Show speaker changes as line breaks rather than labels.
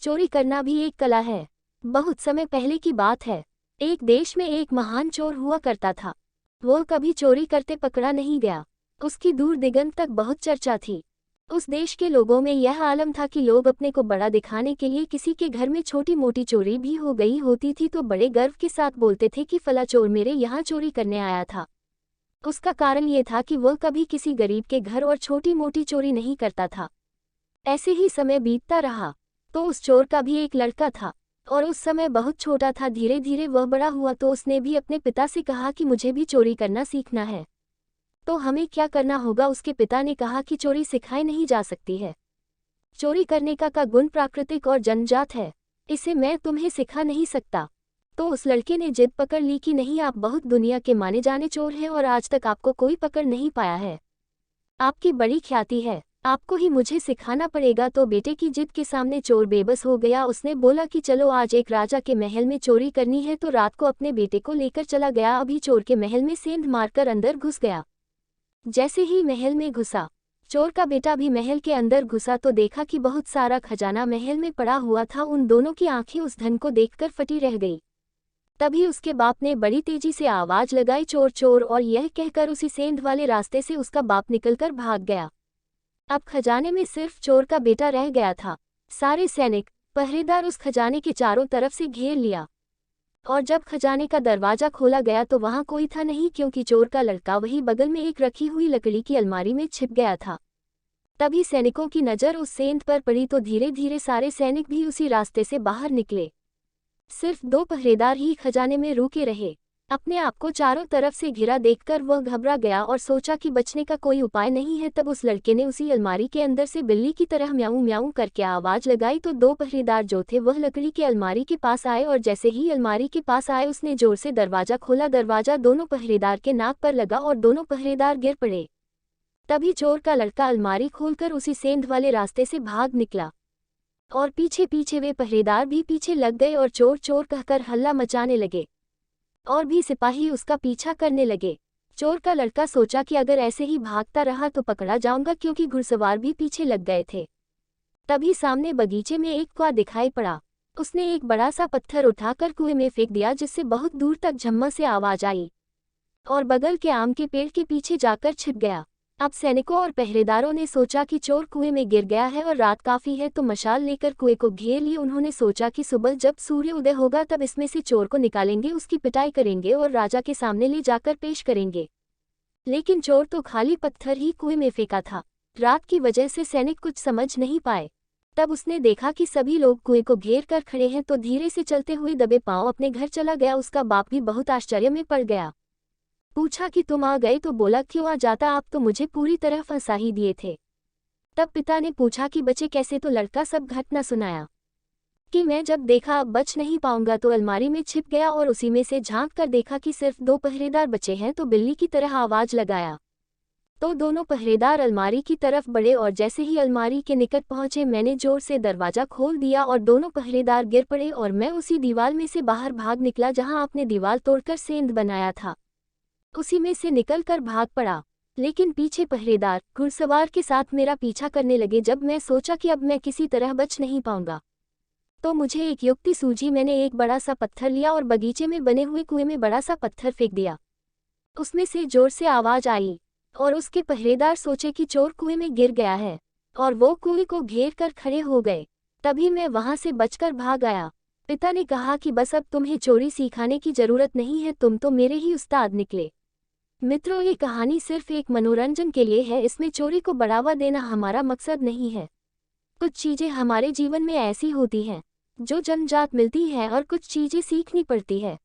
चोरी करना भी एक कला है। बहुत समय पहले की बात है। एक देश में एक महान चोर हुआ करता था। वो कभी चोरी करते पकड़ा नहीं गया। उसकी दूर दिगंत तक बहुत चर्चा थी। उस देश के लोगों में यह आलम था कि लोग अपने को बड़ा दिखाने के लिए किसी के घर में छोटी मोटी चोरी भी हो गई होती थी तो बड़े गर्व के साथ बोलते थे कि फला चोर मेरे यहाँ चोरी करने आया था। उसका कारण ये था कि वह कभी किसी गरीब के घर और छोटी मोटी चोरी नहीं करता था। ऐसे ही समय बीतता रहा तो उस चोर का भी एक लड़का था और उस समय बहुत छोटा था। धीरे धीरे वह बड़ा हुआ तो उसने भी अपने पिता से कहा कि मुझे भी चोरी करना सीखना है। तो हमें क्या करना होगा? उसके पिता ने कहा कि चोरी सिखाई नहीं जा सकती है। चोरी करने का गुण प्राकृतिक और जन्मजात है, इसे मैं तुम्हें सिखा नहीं सकता। तो उस लड़के ने जिद पकड़ ली कि नहीं, आप बहुत दुनिया के माने जाने चोर हैं और आज तक आपको कोई पकड़ नहीं पाया है। आपकी बड़ी ख्याति है, आपको ही मुझे सिखाना पड़ेगा। तो बेटे की जिद के सामने चोर बेबस हो गया। उसने बोला कि चलो आज एक राजा के महल में चोरी करनी है। तो रात को अपने बेटे को लेकर चला गया। अभी चोर के महल में सेंध मारकर अंदर घुस गया। जैसे ही महल में घुसा, चोर का बेटा भी महल के अंदर घुसा तो देखा कि बहुत सारा खजाना महल में पड़ा हुआ था। उन दोनों की आंखें उस धन को देखकर फटी रह गई। तभी उसके बाप ने बड़ी तेजी से आवाज लगाई, चोर चोर, और यह कहकर उसी सेंध वाले रास्ते से उसका बाप निकलकर भाग गया। अब खजाने में सिर्फ चोर का बेटा रह गया था। सारे सैनिक पहरेदार उस खजाने के चारों तरफ से घेर लिया और जब खजाने का दरवाजा खोला गया तो वहां कोई था नहीं, क्योंकि चोर का लड़का वही बगल में एक रखी हुई लकड़ी की अलमारी में छिप गया था। तभी सैनिकों की नज़र उस सेंध पर पड़ी तो धीरे धीरे सारे सैनिक भी उसी रास्ते से बाहर निकले। सिर्फ 2 पहरेदार ही खजाने में रुके रहे। अपने आप को चारों तरफ से घिरा देखकर वह घबरा गया और सोचा कि बचने का कोई उपाय नहीं है। तब उस लड़के ने उसी अलमारी के अंदर से बिल्ली की तरह म्याऊं म्याऊं करके आवाज लगाई तो 2 पहरेदार जो थे वह लकड़ी की अलमारी के पास आए और जैसे ही अलमारी के पास आए उसने जोर से दरवाजा खोला। दरवाजा दोनों पहरेदार के नाक पर लगा और दोनों पहरेदार गिर पड़े। तभी चोर का लड़का अलमारी खोलकर उसी सेंध वाले रास्ते से भाग निकला और पीछे पीछे वे पहरेदार भी पीछे लग गए और चोर चोर कहकर हल्ला मचाने लगे और भी सिपाही उसका पीछा करने लगे। चोर का लड़का सोचा कि अगर ऐसे ही भागता रहा तो पकड़ा जाऊंगा, क्योंकि घुड़सवार भी पीछे लग गए थे। तभी सामने बगीचे में एक कुआं दिखाई पड़ा। उसने एक बड़ा सा पत्थर उठाकर कुएं में फेंक दिया, जिससे बहुत दूर तक झम्मा से आवाज आई और बगल के आम के पेड़ के पीछे जाकर छिप गया। अब सैनिकों और पहरेदारों ने सोचा कि चोर कुएं में गिर गया है और रात काफी है, तो मशाल लेकर कुएं को घेर लिए। उन्होंने सोचा कि सुबह जब सूर्य उदय होगा तब इसमें से चोर को निकालेंगे, उसकी पिटाई करेंगे और राजा के सामने ले जाकर पेश करेंगे। लेकिन चोर तो खाली पत्थर ही कुएं में फेंका था। रात की वजह से सैनिक कुछ समझ नहीं पाए। तब उसने देखा कि सभी लोग कुएं को घेर कर खड़े हैं, तो धीरे से चलते हुए दबे पांव अपने घर चला गया। उसका बाप भी बहुत आश्चर्य में पड़ गया। पूछा कि तुम आ गए? तो बोला, क्यों आ जाता, आप तो मुझे पूरी तरह फंसा ही दिए थे। तब पिता ने पूछा कि बचे कैसे? तो लड़का सब घटना सुनाया कि मैं जब देखा अब बच नहीं पाऊंगा तो अलमारी में छिप गया और उसी में से झांक कर देखा कि सिर्फ 2 पहरेदार बचे हैं, तो बिल्ली की तरह आवाज लगाया तो दोनों पहरेदार अलमारी की तरफ बढ़े और जैसे ही अलमारी के निकट पहुंचे मैंने जोर से दरवाजा खोल दिया और दोनों पहरेदार गिर पड़े और मैं उसी दीवार में से बाहर भाग निकला जहां आपने दीवार तोड़कर सेंध बनाया था, उसी में से निकलकर भाग पड़ा। लेकिन पीछे पहरेदार घुड़सवार के साथ मेरा पीछा करने लगे। जब मैं सोचा कि अब मैं किसी तरह बच नहीं पाऊंगा तो मुझे एक युक्ति सूझी। मैंने एक बड़ा सा पत्थर लिया और बगीचे में बने हुए कुएं में बड़ा सा पत्थर फेंक दिया। उसमें से जोर से आवाज आई और उसके पहरेदार सोचे कि चोर कुएं में गिर गया है और वो कुएं को घेर कर खड़े हो गए। तभी मैं वहां से बचकर भाग आया। पिता ने कहा कि बस अब तुम्हें चोरी सिखाने की जरूरत नहीं है, तुम तो मेरे ही उस्ताद निकले। मित्रों, ये कहानी सिर्फ एक मनोरंजन के लिए है। इसमें चोरी को बढ़ावा देना हमारा मकसद नहीं है। कुछ चीजें हमारे जीवन में ऐसी होती हैं जो जन्मजात मिलती है और कुछ चीजें सीखनी पड़ती है।